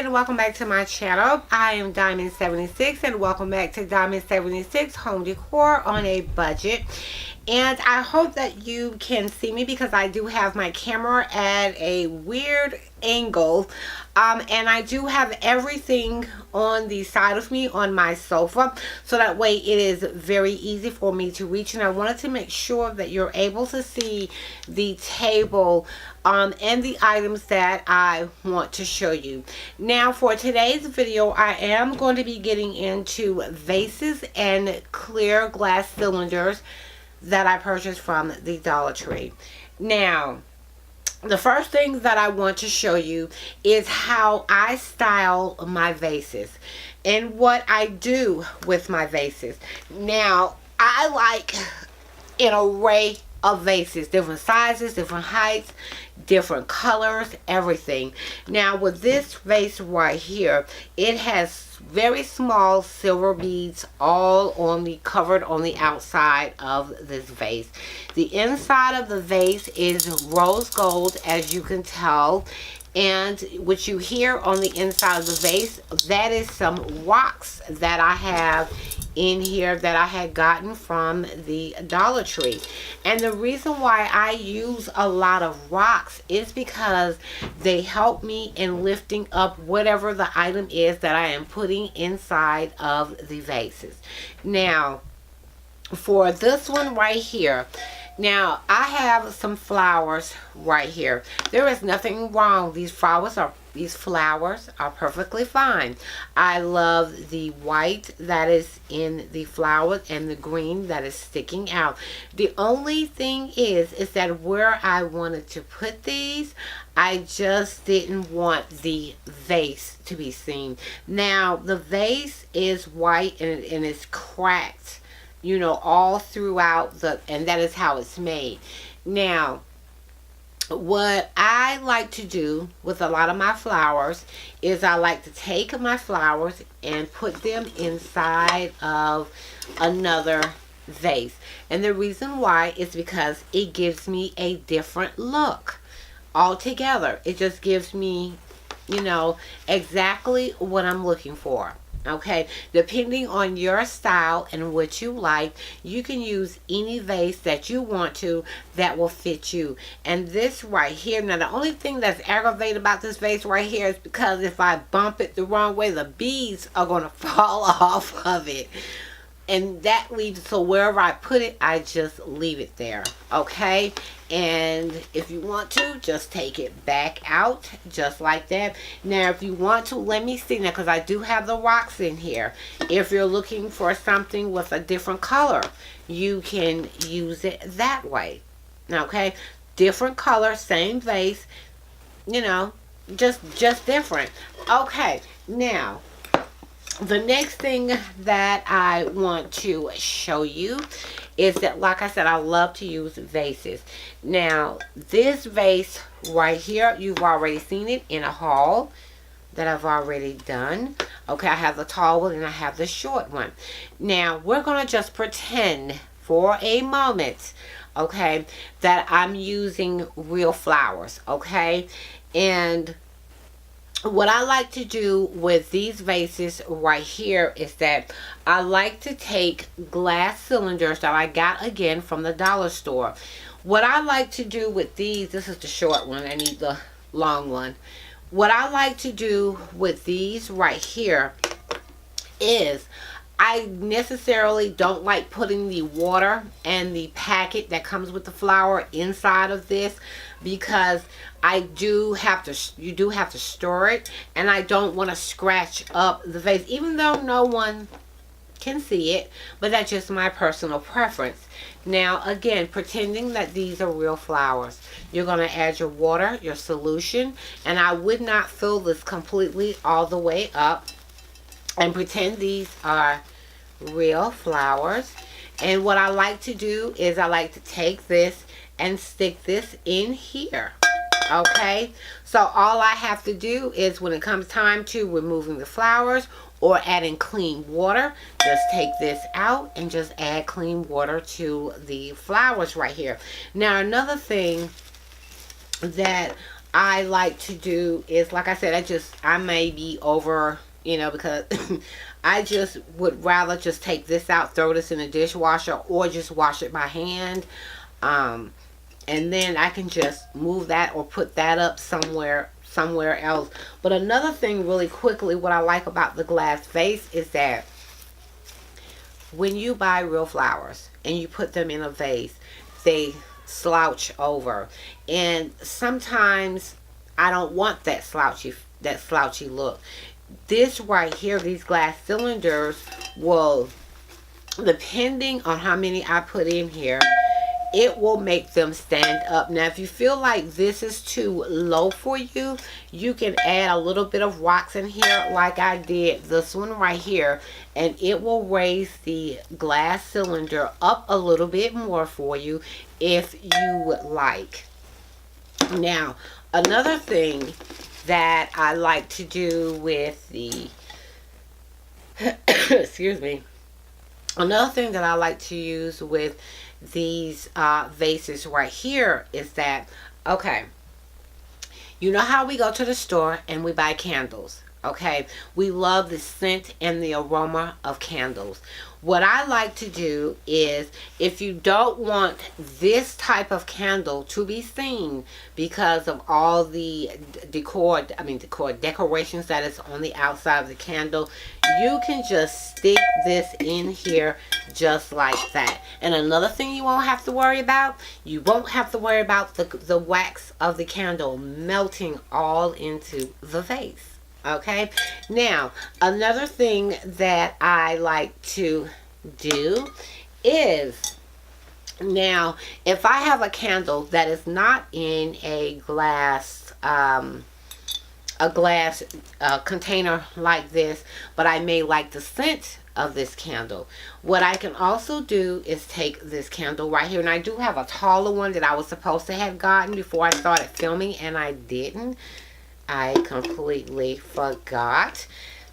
Welcome back to my channel. I am Diamond76 and welcome back to Diamond76 Home Decor on a budget. And I hope that you can see me because I do have my camera at a weird angle. And I do have everything on the side of me on my sofa, so that way it is very easy for me to reach. And I wanted to make sure that you're able to see the table and the items that I want to show you. Now for today's video, I am going to be getting into vases and clear glass cylinders that I purchased from the Dollar Tree. Now, the first thing that I want to show you is how I style my vases and what I do with my vases. Now, I like an array of vases, different sizes, different heights, different colors, everything. Now with this vase right here, it has very small silver beads all on the covered on the outside of this vase. The inside of the vase is rose gold, as you can tell, and what you hear on the inside of the vase, that is some rocks that I have in here that I had gotten from the Dollar Tree. And the reason why I use a lot of rocks is because they help me in lifting up whatever the item is that I am putting inside of the vases. Now for this one right here, now I have some flowers right here. There is nothing wrong. These flowers are perfectly fine. I love the white that is in the flowers and the green that is sticking out. The only thing is that where I wanted to put these, I just didn't want the vase to be seen. Now the vase is white and it's cracked, you know, all throughout and that is how it's made. Now what I like to do with a lot of my flowers is I like to take my flowers and put them inside of another vase. And the reason why is because it gives me a different look altogether. It just gives me, you know, exactly what I'm looking for. Okay, depending on your style and what you like, you can use any vase that you want to that will fit you. And this right here, now the only thing that's aggravating about this vase right here is because if I bump it the wrong way, the beads are going to fall off of it. And that leaves, so wherever I put it, I just leave it there. Okay, and if you want to, just take it back out just like that. Now if you want to, let me see now, because I do have the rocks in here. If you're looking for something with a different color, you can use it that way. Okay, different color, same vase, you know, just different. Okay, now the next thing that I want to show you is that, like I said, I love to use vases. Now this vase right here, you've already seen it in a haul that I've already done. Okay, I have the tall one and I have the short one. Now we're going to just pretend for a moment, okay, that I'm using real flowers. Okay, and what I like to do with these vases right here is that I like to take glass cylinders that I got again from the dollar store. What I like to do with these, this is the short one, I need the long one. What I like to do with these right here is I necessarily don't like putting the water and the packet that comes with the flour inside of this, because you do have to store it, and I don't want to scratch up the vase. Even though no one can see it, but that's just my personal preference. Now again, pretending that these are real flowers, you're going to add your water, your solution, and I would not fill this completely all the way up, and pretend these are real flowers. And what I like to do is I like to take this and stick this in here. Okay, so all I have to do is when it comes time to removing the flowers or adding clean water, just take this out and just add clean water to the flowers right here. Now another thing that I like to do is, like I said, I may be over, you know, because I just would rather just take this out, throw this in the dishwasher, or just wash it by hand. And then I can just move that or put that up somewhere else. But another thing really quickly, what I like about the glass vase is that when you buy real flowers and you put them in a vase, they slouch over. And sometimes I don't want that slouchy look. This right here, these glass cylinders will, depending on how many I put in here, it will make them stand up. Now if you feel like this is too low for you, you can add a little bit of rocks in here like I did this one right here, and it will raise the glass cylinder up a little bit more for you if you would like. Now another thing that I like to do with the excuse me, another thing that I like to use with these vases right here is that, okay, you know how we go to the store and we buy candles, okay? We love the scent and the aroma of candles. What I like to do is, if you don't want this type of candle to be seen because of all the decorations that is on the outside of the candle, you can just stick this in here just like that. And another thing you won't have to worry about, you won't have to worry about the wax of the candle melting all into the vase. Okay, now another thing that I like to do is, now if I have a candle that is not in a glass container like this, but I may like the scent of this candle, what I can also do is take this candle right here, and I do have a taller one that I was supposed to have gotten before I started filming, and I didn't. I completely forgot.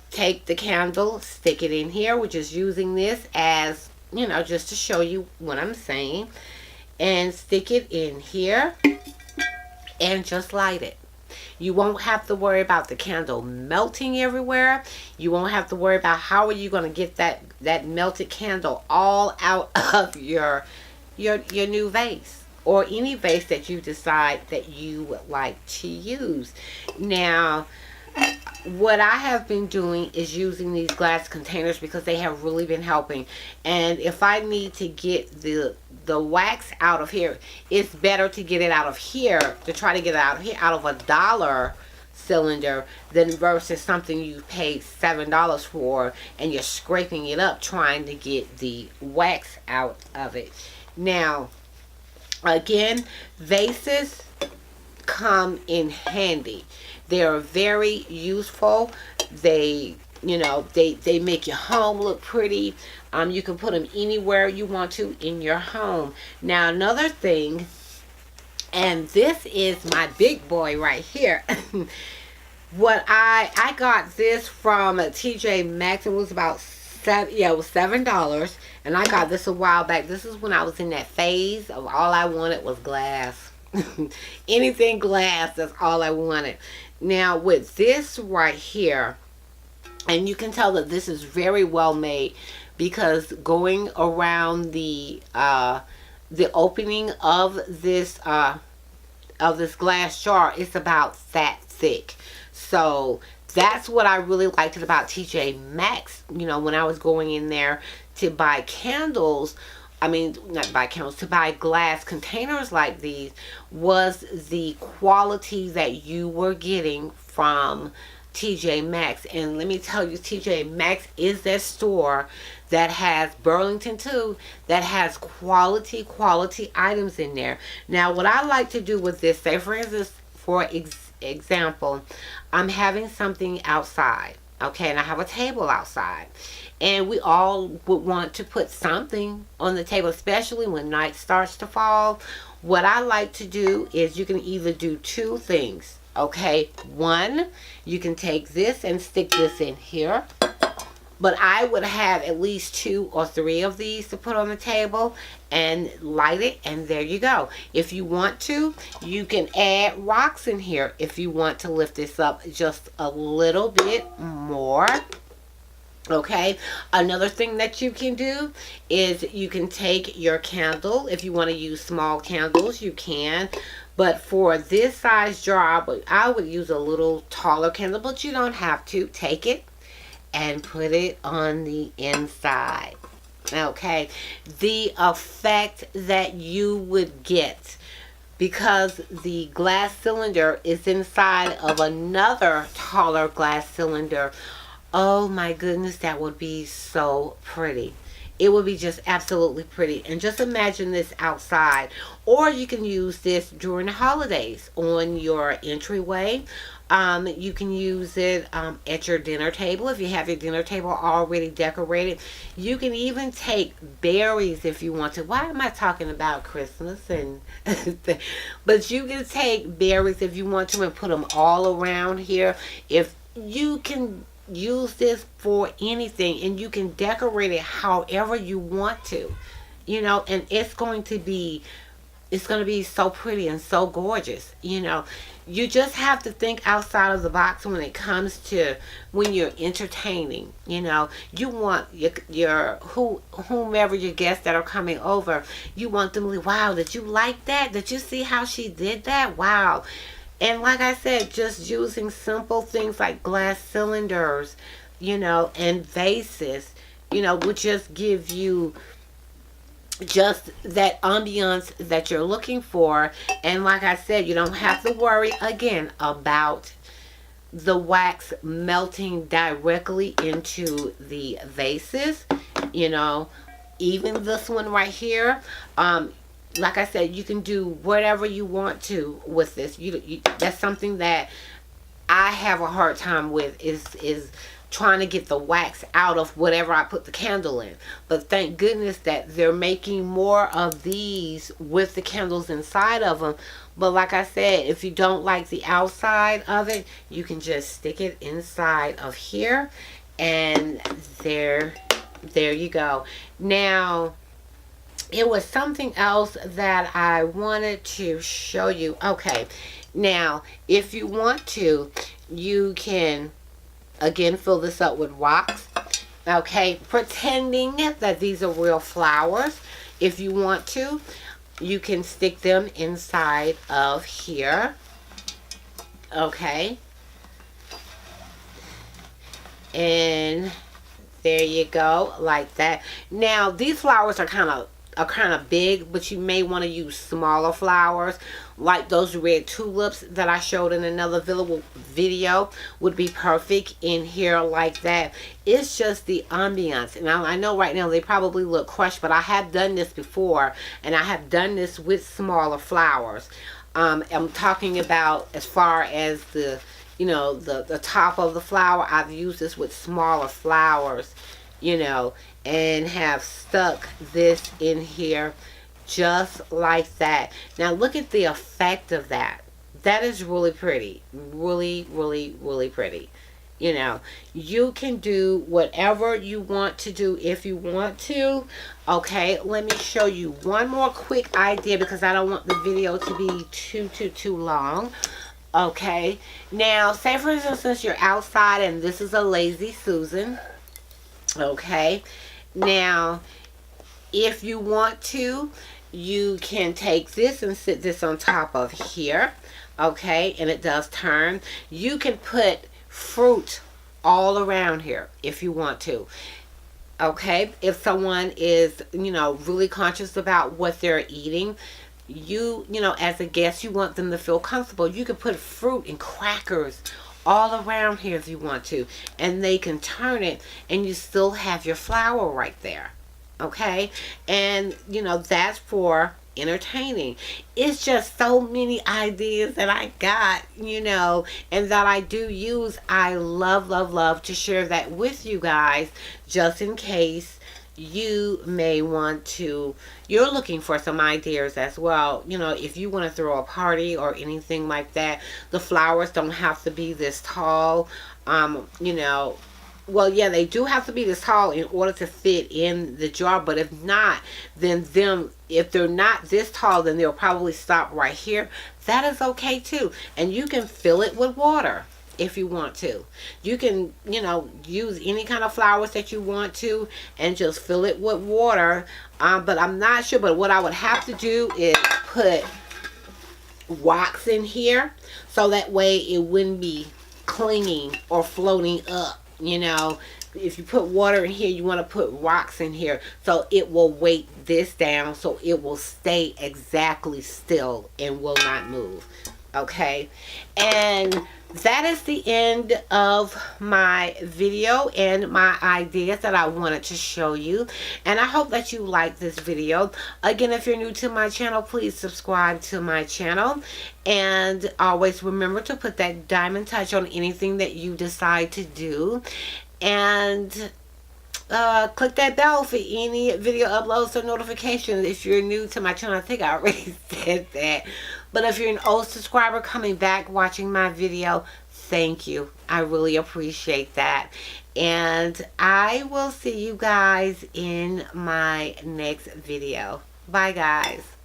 Take the candle, stick it in here, which is using this as, you know, just to show you what I'm saying, and stick it in here and just light it. You won't have to worry about the candle melting everywhere. You won't have to worry about how are you going to get that melted candle all out of your new vase, or any vase that you decide that you would like to use. Now, what I have been doing is using these glass containers because they have really been helping. And if I need to get the wax out of here, it's better to get it out of here, to try to get it out of here, out of $1 cylinder, than versus something you paid $7 for and you're scraping it up trying to get the wax out of it. Now again, vases come in handy. They are very useful. They, you know, they make your home look pretty. You can put them anywhere you want to in your home. Now another thing, and this is my big boy right here. What I got this from TJ Maxx. It was about $7, and I got this a while back. This is when I was in that phase of all I wanted was glass. Anything glass, that's all I wanted. Now with this right here, and you can tell that this is very well made, because going around the opening of this glass jar, it's about that thick. So that's what I really liked about TJ Maxx. You know, when I was going in there to buy candles, I mean, not buy candles, to buy glass containers like these, was the quality that you were getting from TJ Maxx. And let me tell you, TJ Maxx is that store that has Burlington too, that has quality items in there. Now what I like to do with this, say for instance, for example, I'm having something outside, okay, and I have a table outside, and we all would want to put something on the table, especially when night starts to fall. What I like to do is you can either do two things, okay. One, you can take this and stick this in here, but I would have at least 2 or 3 of these to put on the table and light it, and there you go. If you want to, you can add rocks in here if you want to lift this up just a little bit more. Okay, another thing that you can do is you can take your candle. If you want to use small candles, you can. But for this size jar, I would use a little taller candle, but you don't have to. Take it and put it on the inside. Okay, the effect that you would get, because the glass cylinder is inside of another taller glass cylinder, oh my goodness, that would be so pretty. It would be just absolutely pretty. And just imagine this outside, or you can use this during the holidays on your entryway. You can use it at your dinner table if you have your dinner table already decorated. You can even take berries if you want to. Why am I talking about Christmas? And but you can take berries if you want to and put them all around here. If you can use this for anything, and you can decorate it however you want to, you know, and it's going to be so pretty and so gorgeous. You know, you just have to think outside of the box when it comes to when you're entertaining. You know, you want your whomever your guests that are coming over, you want them to, wow, did you like that? Did you see how she did that? Wow. And like I said, just using simple things like glass cylinders, you know, and vases, you know, would just give you just that ambiance that you're looking for. And like I said, you don't have to worry again about the wax melting directly into the vases. You know, even this one right here, like I said, you can do whatever you want to with this. That's something that I have a hard time with, is trying to get the wax out of whatever I put the candle in. But thank goodness that they're making more of these with the candles inside of them. But like I said, if you don't like the outside of it, you can just stick it inside of here, and there you go. Now, it was something else that I wanted to show you. Okay, now if you want to, you can again fill this up with rocks. Okay, pretending that these are real flowers. If you want to, you can stick them inside of here. Okay, and there you go, like that. Now these flowers are kind of big, but you may want to use smaller flowers, like those red tulips that I showed in another video would be perfect in here like that. It's just the ambiance. And I know right now they probably look crushed, but I have done this before, and I have done this with smaller flowers. I'm talking about as far as the, you know, the top of the flower. I've used this with smaller flowers, you know, and have stuck this in here just like that. Now look at the effect of that. That is really pretty. Really, really, really pretty. You know, you can do whatever you want to do if you want to. Okay, let me show you one more quick idea, because I don't want the video to be too long. Okay, now say for instance you're outside and this is a Lazy Susan. Okay, now if you want to, you can take this and sit this on top of here. Okay, and it does turn. You can put fruit all around here if you want to. Okay, if someone is, you know, really conscious about what they're eating, you know, as a guest, you want them to feel comfortable, you can put fruit and crackers all around here if you want to, and they can turn it and you still have your flower right there. Okay, and you know, that's for entertaining. It's just so many ideas that I got, you know, and that I do use. I love, love, love to share that with you guys, just in case you may want to, you're looking for some ideas as well. You know, if you want to throw a party or anything like that, the flowers don't have to be this tall. You know, well, yeah, they do have to be this tall in order to fit in the jar, but if not, then if they're not this tall, then they'll probably stop right here. That is okay too. And you can fill it with water if you want to. You can, you know, use any kind of flowers that you want to and just fill it with water. But I'm not sure, but what I would have to do is put wax in here, so that way it wouldn't be clinging or floating up. You know, if you put water in here, you want to put rocks in here, so it will weight this down, so it will stay exactly still and will not move. Okay, and that is the end of my video and my ideas that I wanted to show you, and I hope that you like this video. Again, if you're new to my channel, please subscribe to my channel, and always remember to put that diamond touch on anything that you decide to do, and click that bell for any video uploads or notifications. If you're new to my channel, I think I already said that, but if you're an old subscriber coming back watching my video, thank you. I really appreciate that, and I will see you guys in my next video. Bye guys.